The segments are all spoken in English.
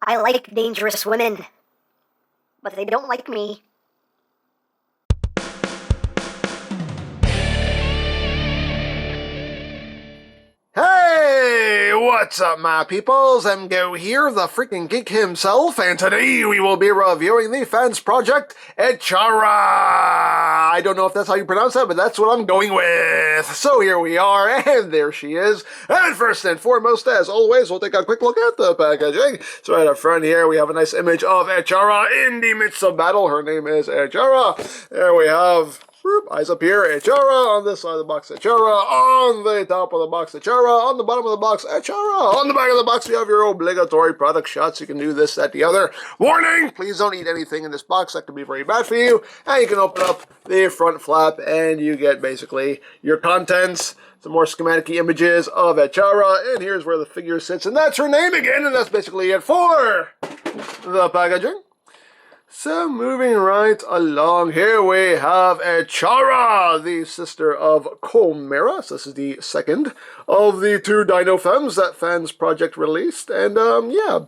I like dangerous women, but they don't like me. Hey, what's up, my peoples? EmGo here, the freaking geek himself, and today we will be reviewing the Fansproject ECHARA. I don't know if that's how you pronounce that, but that's what I'm going with. So here we are, and there she is. And first and foremost, as always, we'll take a quick look at the packaging. So right up front here, we have a nice image of ECHARA in the midst of battle. Her name is ECHARA. There we have... eyes up here, ECHARA, on this side of the box, ECHARA, on the top of the box, ECHARA, on the bottom of the box, ECHARA, on the back of the box, you have your obligatory product shots. You can do this, that, the other. Warning, please don't eat anything in this box. That could be very bad for you. And you can open up the front flap, and you get basically your contents, some more schematic images of ECHARA, and here's where the figure sits, and that's her name again, and that's basically it for the packaging. So, moving right along, here we have ECHARA, the sister of Chimera. So this is the second of the two Dino Femmes that Fansproject released. And, yeah,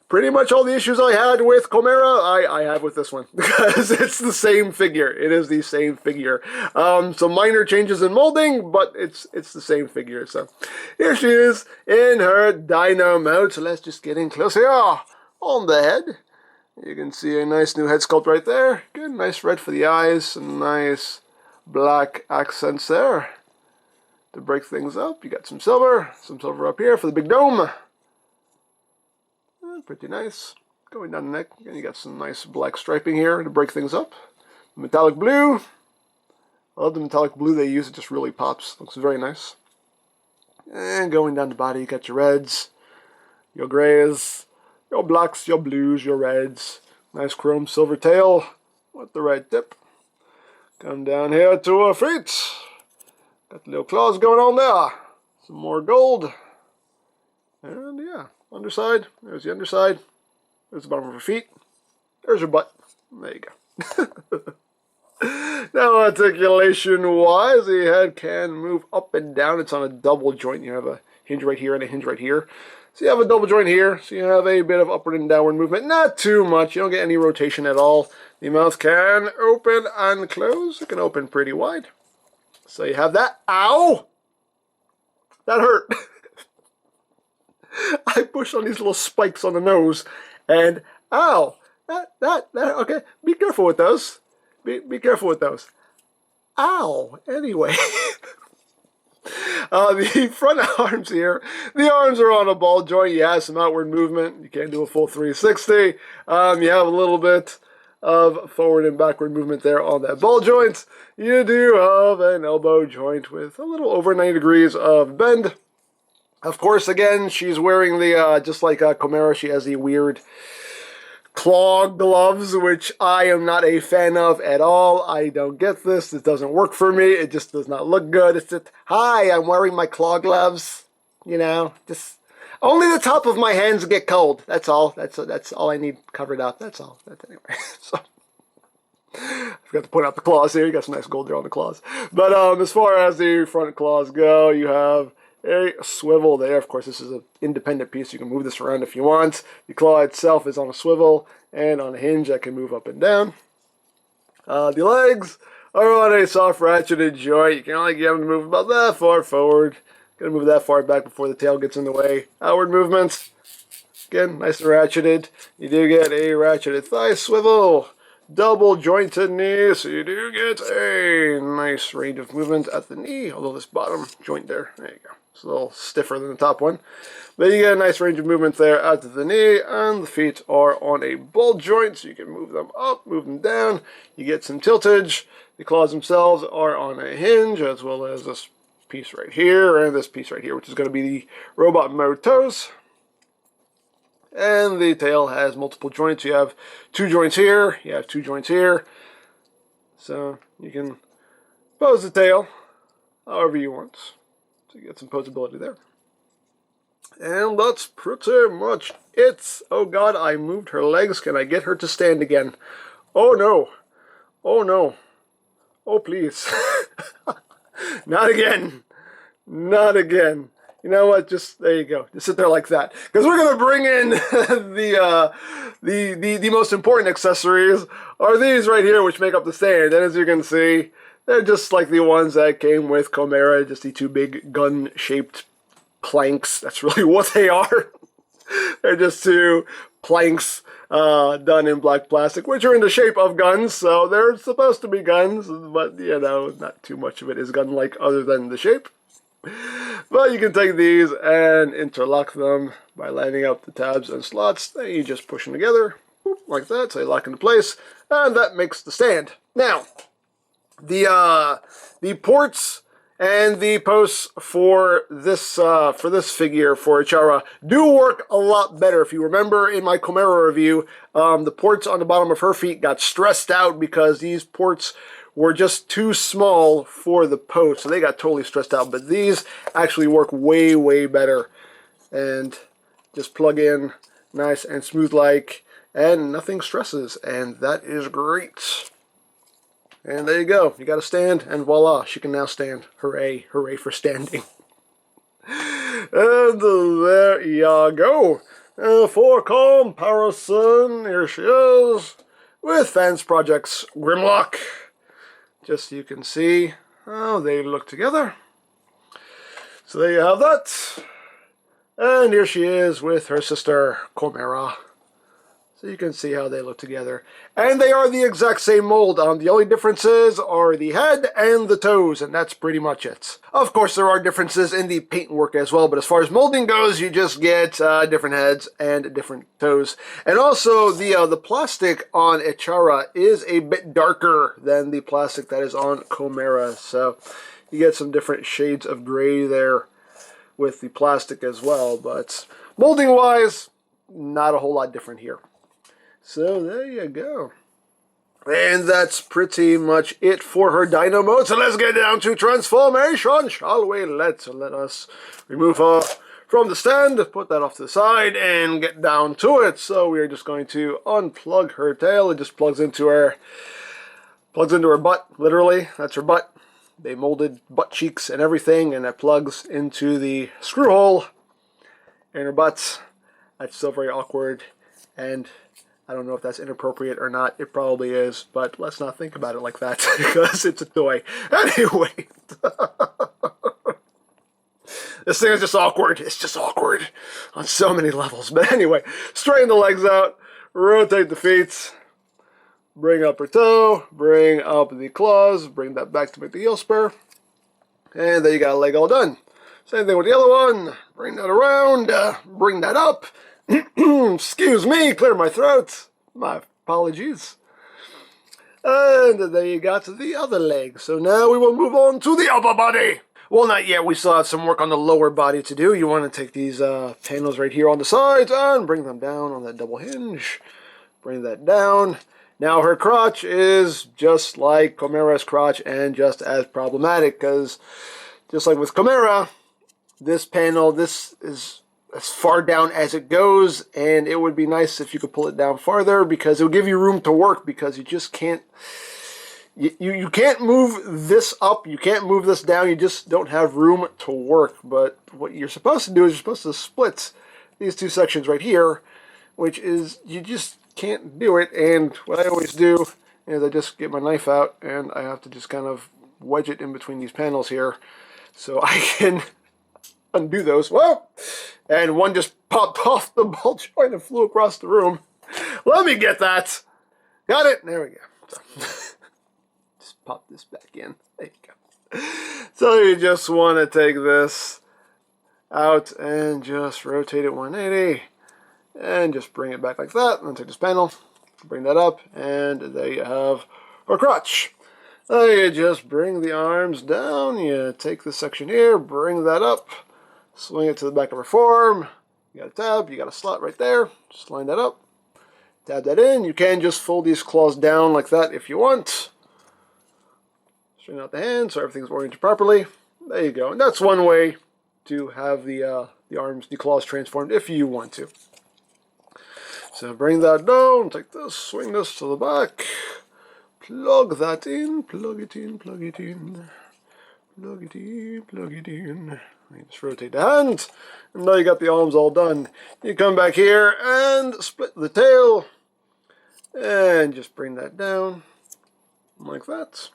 pretty much all the issues I had with Chimera, I have with this one. Because it's the same figure. It is the same figure. Some minor changes in molding, but it's the same figure. So, here she is in her Dino mode. So let's just get in close here on the head. You can see a nice new head sculpt right there. Good, nice red for the eyes, some nice black accents there to break things up. You got some silver up here for the big dome. Pretty nice. Going down the neck, and you got some nice black striping here to break things up. Metallic blue. I love the metallic blue they use, it just really pops. Looks very nice. And going down the body, you got your reds, your grays, your blacks, your blues, your reds. Nice chrome silver tail with the red tip. Come down here to her feet. Got the little claws going on there. Some more gold. And yeah, underside. There's the underside. There's the bottom of her feet. There's her butt. There you go. Now, articulation-wise, the head can move up and down. It's on a double joint. You have a hinge right here and a hinge right here. So you have a double joint here, so you have a bit of upward and downward movement. Not too much. You don't get any rotation at all. The mouth can open and close. It can open pretty wide. So you have that. Ow! That hurt. I pushed on these little spikes on the nose, and ow! That, okay. Be careful with those. Be careful with those. Ow! Anyway. The front arms here, the arms are on a ball joint. You have some outward movement. You can't do a full 360. You have a little bit of forward and backward movement there on that ball joint. You do have an elbow joint with a little over 90 degrees of bend. Of course, again, she's wearing the, just like Chimera, she has the weird claw gloves, which I am not a fan of at all. I don't get this. This doesn't work for me. It just does not look good. It's just, hi, I'm wearing my claw gloves. You know, just only the top of my hands get cold. That's all. That's all I need covered up. That's all. That's anyway. So I forgot to point out the claws here. You got some nice gold there on the claws. But as far as the front claws go, you have a swivel there. Of course, this is an independent piece. You can move this around if you want. The claw itself is on a swivel and on a hinge that can move up and down. The legs are on a soft ratcheted joint. You can only get them to move about that far forward. Gonna move that far back before the tail gets in the way. Outward movements, again, nice and ratcheted. You do get a ratcheted thigh swivel. Double jointed knee, so you do get a nice range of movement at the knee, although this bottom joint there you go. It's a little stiffer than the top one. But you get a nice range of movement there at the knee, and the feet are on a ball joint, so you can move them up, move them down. You get some tiltage. The claws themselves are on a hinge, as well as this piece right here, and this piece right here, which is going to be the robot mode toes. And the tail has multiple joints. You have two joints here, you have two joints here. So you can pose the tail however you want. So you get some posability there. And that's pretty much it. Oh god, I moved her legs. Can I get her to stand again? Oh no. Oh no. Oh please. Not again. Not again. You know what? Just there you go. Just sit there like that, because we're gonna bring in the most important accessories are these right here, which make up the stand. And as you can see, they're just like the ones that came with Chimera, just the two big gun-shaped planks. That's really what they are. They're just two planks done in black plastic, which are in the shape of guns, so they're supposed to be guns, but you know, not too much of it is gun-like other than the shape. But you can take these and interlock them by lining up the tabs and slots. Then you just push them together, like that, so they lock into place, and that makes the stand. Now, the ports and the posts for this figure for ECHARA do work a lot better. If you remember in my Chimera review, the ports on the bottom of her feet got stressed out because these ports were just too small for the post, so they got totally stressed out. But these actually work way, way better, and just plug in nice and smooth like, and nothing stresses, and that is great. And there you go. You got a stand, and voila, she can now stand. Hooray, hooray for standing. And there you go. For comparison, here she is with Fansproject's Grimlock. Just so you can see how they look together. So there you have that. And here she is with her sister Chimera. So you can see how they look together. And they are the exact same mold. The only differences are the head and the toes, and that's pretty much it. Of course, there are differences in the paintwork as well, but as far as molding goes, you just get different heads and different toes. And also, the plastic on ECHARA is a bit darker than the plastic that is on Chimera, so you get some different shades of gray there with the plastic as well, but molding-wise, not a whole lot different here. So there you go. And that's pretty much it for her Dino mode. So let's get down to transformation, shall we? Let us remove her from the stand, put that off to the side, and get down to it. So we are just going to unplug her tail. It just plugs into her butt, literally. That's her butt. They molded butt cheeks and everything, and that plugs into the screw hole in her butt. That's still very awkward, and I don't know if that's inappropriate or not. It probably is, but let's not think about it like that because it's a toy. Anyway, this thing is just awkward. It's just awkward on so many levels. But anyway, straighten the legs out, rotate the feet, bring up her toe, bring up the claws, bring that back to make the heel spur, and there you got a leg all done. Same thing with the other one. Bring that around, bring that up. Excuse me, clear my throat. My apologies. And there you got the other leg. So now we will move on to the upper body. Well, not yet. We still have some work on the lower body to do. You want to take these panels right here on the sides and bring them down on that double hinge. Bring that down. Now her crotch is just like Chimera's crotch and just as problematic, because just like with Chimera, this panel, this is as far down as it goes, and it would be nice if you could pull it down farther, because it would give you room to work, because you just can't, you can't move this up, you can't move this down, you just don't have room to work. But what you're supposed to do is you're supposed to split these two sections right here, which is, you just can't do it. And what I always do is I just get my knife out, and I have to just kind of wedge it in between these panels here, so I can undo those. Whoa! And one just popped off the ball joint and flew across the room. Let me get that. Got it. There we go. Just pop this back in. There you go. So you just want to take this out and just rotate it 180 and just bring it back like that. And then take this panel, bring that up, and there you have our crotch. So you just bring the arms down. You take this section here, bring that up. Swing it to the back of her forearm. You got a tab, you got a slot right there. Just line that up. Tab that in. You can just fold these claws down like that if you want. Straighten out the hand so everything's oriented properly. There you go. And that's one way to have the arms, the claws transformed if you want to. So bring that down, take this, swing this to the back. Plug that in, plug it in, plug it in. Plug it in, plug it in. Just rotate the hand. And now you got the arms all done. You come back here and split the tail. And just bring that down like that.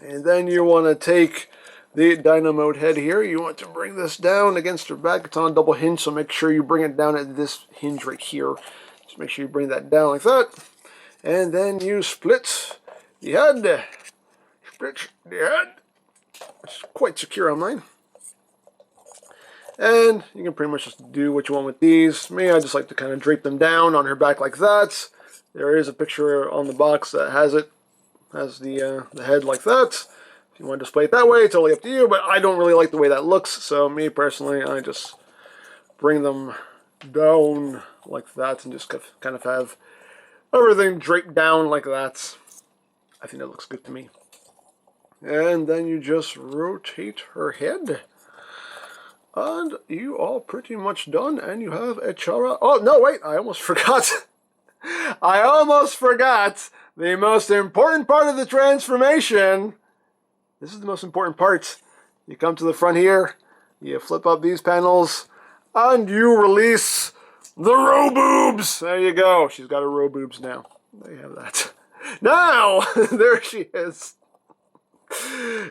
And then you want to take the Dino mode head here. You want to bring this down against her back. It's on a double hinge, so make sure you bring it down at this hinge right here. Just make sure you bring that down like that. And then you split the head. Split the head. It's quite secure on mine. And you can pretty much just do what you want with these. Me, I just like to kind of drape them down on her back like that. There is a picture on the box that has it. Has the head like that. If you want to display it that way, it's totally up to you, but I don't really like the way that looks, so me personally, I just bring them down like that and just kind of have everything draped down like that. I think that looks good to me. And then you just rotate her head. And you are pretty much done, and you have ECHARA. Oh, no, wait, I almost forgot. I almost forgot the most important part of the transformation. This is the most important part. You come to the front here, you flip up these panels, and you release the row boobs. There you go. She's got her row boobs now. There you have that. Now, there she is.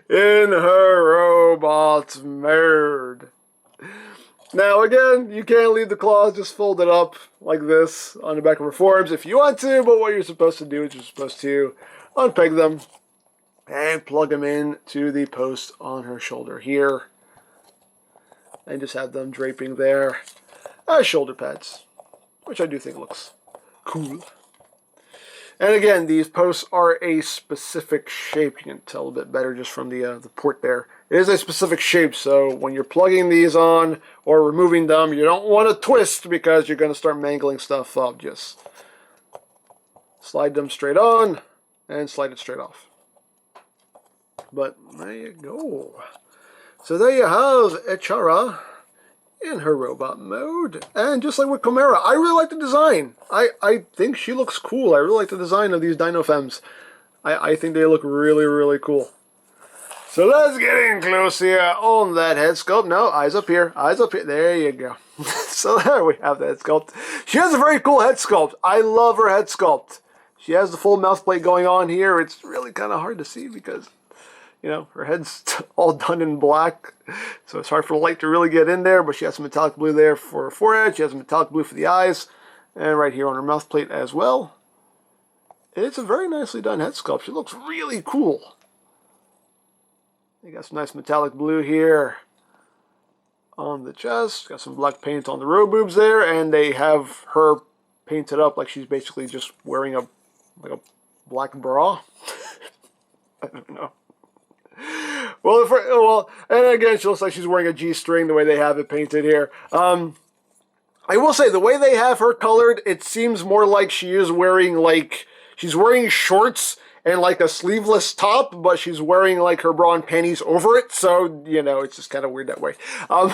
In her robot mode. Now again, you can't leave the claws just folded up like this on the back of her forearms if you want to, but what you're supposed to do is you're supposed to unpeg them and plug them in to the post on her shoulder here. And just have them draping there as shoulder pads, which I do think looks cool. And again, these posts are a specific shape. You can tell a bit better just from the port there. It is a specific shape, so when you're plugging these on or removing them, you don't want to twist because you're going to start mangling stuff up. Just slide them straight on and slide it straight off. But there you go. So there you have ECHARA in her robot mode. And just like with Chimera, I really like the design. I think she looks cool. I really like the design of these Dino Femmes. I think they look really, really cool. So let's get in close here on that head sculpt. No, eyes up here. Eyes up here. There you go. So there we have the head sculpt. She has a very cool head sculpt. I love her head sculpt. She has the full mouth plate going on here. It's really kind of hard to see because, you know, her head's all done in black. So it's hard for the light to really get in there. But she has some metallic blue there for her forehead. She has some metallic blue for the eyes. And right here on her mouth plate as well. It's a very nicely done head sculpt. She looks really cool. You got some nice metallic blue here on the chest. Got some black paint on the row boobs there, and they have her painted up like she's basically just wearing a black bra. I don't know. Well, and again, she looks like she's wearing a G-string the way they have it painted here. I will say the way they have her colored, it seems more like she is wearing she's wearing shorts and like a sleeveless top, but she's wearing like her bra and panties over it. So, you know, it's just kind of weird that way. One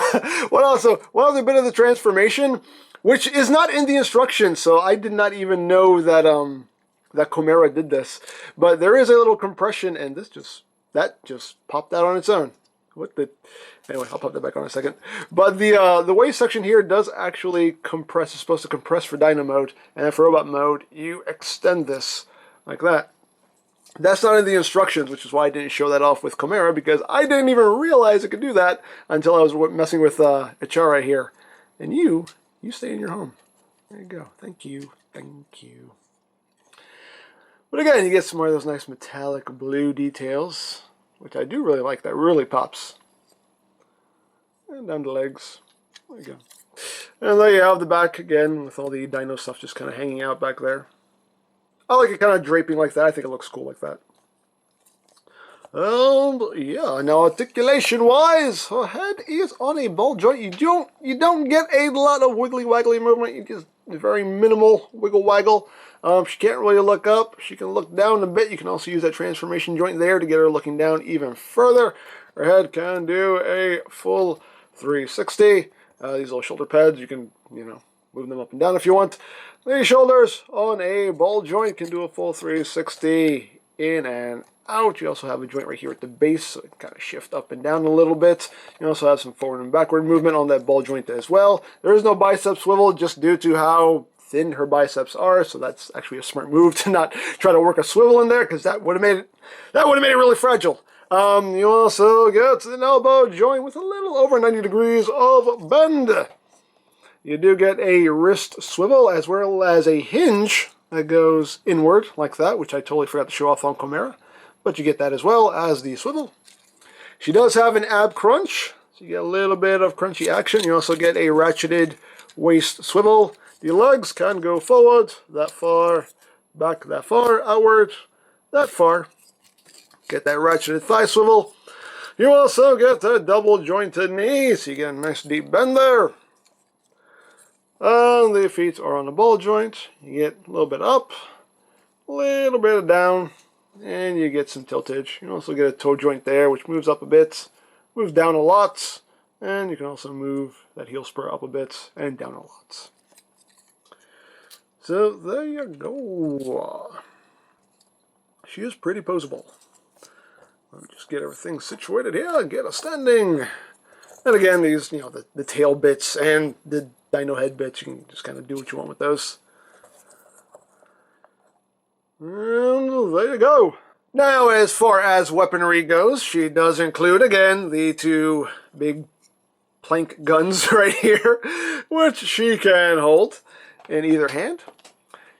other bit of the transformation, which is not in the instructions, so I did not even know that that Chimera did this. But there is a little compression, and that just popped out on its own. Anyway, I'll pop that back on in a second. But the waist section here does actually compress. It's supposed to compress for Dino mode, and then for robot mode, you extend this like that. That's not in the instructions, which is why I didn't show that off with Chimera, because I didn't even realize it could do that until I was messing with ECHARA here. And you stay in your home. There you go. Thank you. Thank you. But again, you get some more of those nice metallic blue details, which I do really like. That really pops. And down the legs. There you go. And there you have the back again, with all the Dino stuff just kind of hanging out back there. I like it kind of draping like that. I think it looks cool like that. Yeah, now articulation-wise, her head is on a ball joint. You don't get a lot of wiggly-waggly movement. You just very minimal wiggle-waggle. She can't really look up. She can look down a bit. You can also use that transformation joint there to get her looking down even further. Her head can do a full 360. These little shoulder pads, you can, move them up and down if you want. The shoulders on a ball joint can do a full 360 in and out. You also have a joint right here at the base, so it kind of shift up and down a little bit. You also have some forward and backward movement on that ball joint as well. There is no bicep swivel just due to how thin her biceps are, so that's actually a smart move to not try to work a swivel in there, because that would have made it really fragile. You also get an elbow joint with a little over 90 degrees of bend. You do get a wrist swivel as well as a hinge that goes inward like that, which I totally forgot to show off on Chimera, but you get that as well as the swivel. She does have an ab crunch, so you get a little bit of crunchy action. You also get a ratcheted waist swivel. The legs can go forward, that far, back that far, outward, that far. Get that ratcheted thigh swivel. You also get the double jointed knee, so you get a nice deep bend there. And the feet are on the ball joint. You get a little bit up, a little bit down, and you get some tiltage. You also get a toe joint there, which moves up a bit, moves down a lot, and you can also move that heel spur up a bit and down a lot. So there you go. She is pretty posable. Let me just get everything situated here and get a standing. And again, these, the tail bits and the Dino head bits, you can just kind of do what you want with those. And there you go. Now, as far as weaponry goes, she does include, again, the two big plank guns right here, which she can hold in either hand.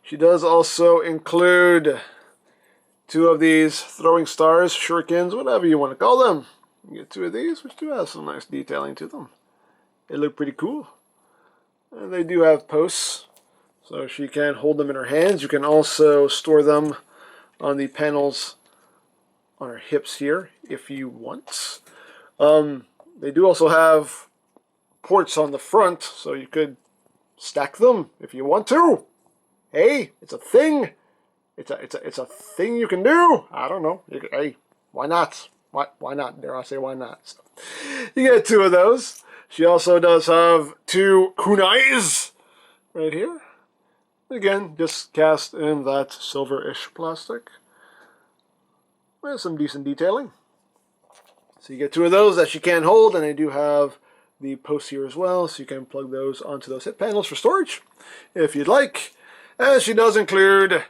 She does also include two of these throwing stars, shurikens, whatever you want to call them. You get two of these, which do have some nice detailing to them. They look pretty cool. And they do have posts, so she can hold them in her hands. You can also store them on the panels on her hips here, if you want. They do also have ports on the front, so you could stack them if you want to. Hey, it's a thing. It's a thing you can do. I don't know. Hey, why not? Why not? Dare I say why not? So, you get two of those. She also does have two kunais right here. Again, just cast in that silver-ish plastic. With some decent detailing. So you get two of those that she can hold, and they do have the posts here as well, so you can plug those onto those hip panels for storage if you'd like. And she does include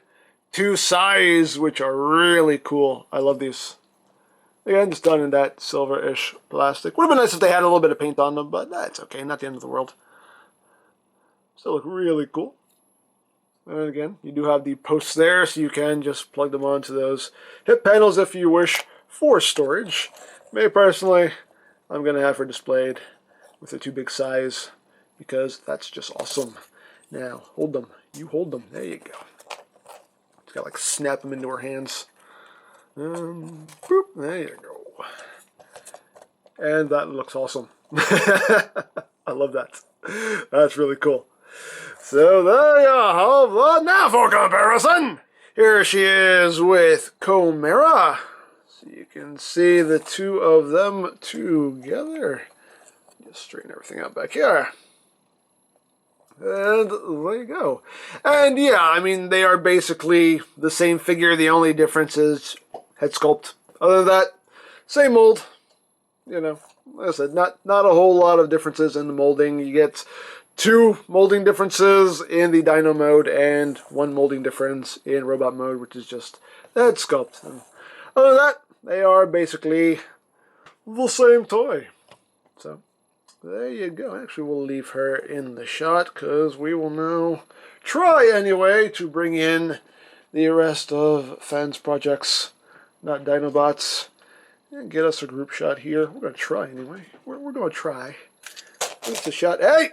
two sais, which are really cool. I love these. Again, just done in that silver-ish plastic. Would have been nice if they had a little bit of paint on them, but that's okay, not the end of the world. Still look really cool. And again, you do have the posts there, so you can just plug them onto those hip panels if you wish for storage. Me personally, I'm going to have her displayed with the two big sais, because that's just awesome. Now, hold them. You hold them. There you go. Just got like snap them into her hands. Boop, there you go. And that looks awesome. I love that. That's really cool. So there you have that. Now for comparison. Here she is with Chimera. So you can see the two of them together. Just straighten everything out back here. And there you go. And yeah, I mean, they are basically the same figure. The only difference is head sculpt. Other than that, same mold. Like I said, not a whole lot of differences in the molding. You get two molding differences in the Dino mode and one molding difference in robot mode, which is just the head sculpt. And other than that, they are basically the same toy. So there you go. Actually, we'll leave her in the shot because we will now try anyway to bring in the rest of Fansproject's, not Dinobots, and get us a group shot here. We're going to try anyway. We're going to try. It's a shot. Hey!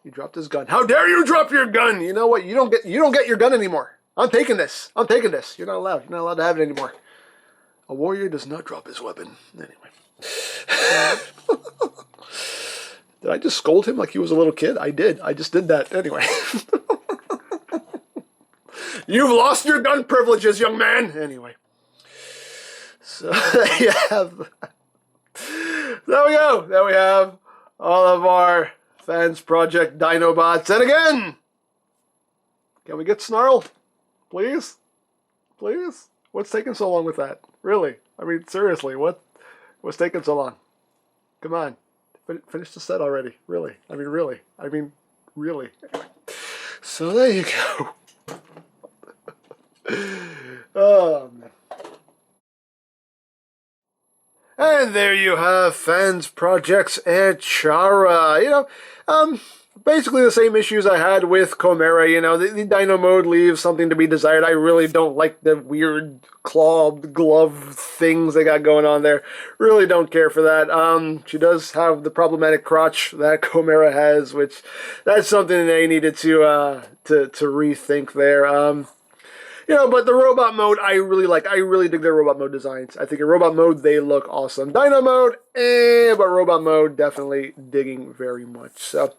He dropped his gun. How dare you drop your gun? You know what? You don't get your gun anymore. I'm taking this. I'm taking this. You're not allowed. You're not allowed to have it anymore. A warrior does not drop his weapon. Anyway. Did I just scold him like he was a little kid? I did. I just did that. Anyway. You've lost your gun privileges, young man. Anyway. So there you have. There we go. There we have all of our Fansproject Dinobots. And again, can we get Snarl? Please? Please? What's taking so long with that? Really? I mean, seriously, what's taking so long? Come on. Finish the set already. Really. I mean, really. Really. So there you go. Oh, man. And there you have Fansproject ECHARA. Basically the same issues I had with Chimera. The Dino mode leaves something to be desired. I really don't like the weird clawed glove things they got going on there. Really don't care for that. She does have the problematic crotch that Chimera has, which that's something they needed to rethink there. But the robot mode I really like. I really dig their robot mode designs. I think in robot mode they look awesome. Dino mode, but robot mode definitely digging very much. So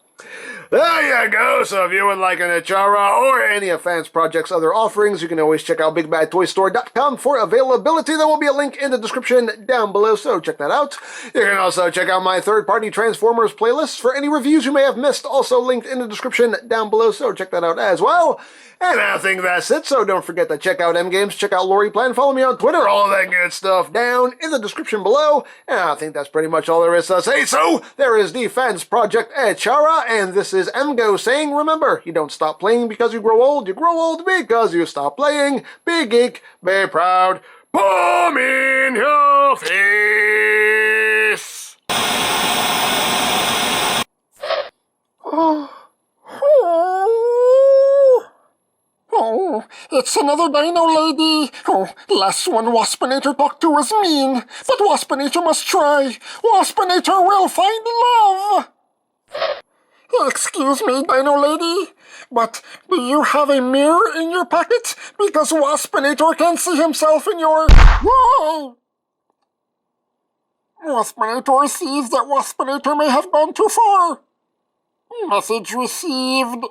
there you go. So if you would like an ECHARA or any of Fansproject's other offerings, you can always check out BigBadToyStore.com for availability. There will be a link in the description down below, so check that out. You can also check out my third-party Transformers playlist for any reviews you may have missed, also linked in the description down below, so check that out as well. And I think that's it, so don't forget to check out EmGo's, check out Lori Plan, follow me on Twitter, all that good stuff down in the description below. And I think that's pretty much all there is to say. So there is the Fansproject ECHARA, and this is EmGo saying, remember, you don't stop playing because you grow old because you stop playing. Be geek, be proud, boom in your face! Oh, it's another Dino lady. Oh, last one Waspinator talked to was mean, but Waspinator must try. Waspinator will find love. Excuse me, Dino lady, but do you have a mirror in your pocket? Because Waspinator can see himself in your... Whoa! Waspinator sees that Waspinator may have gone too far. Message received.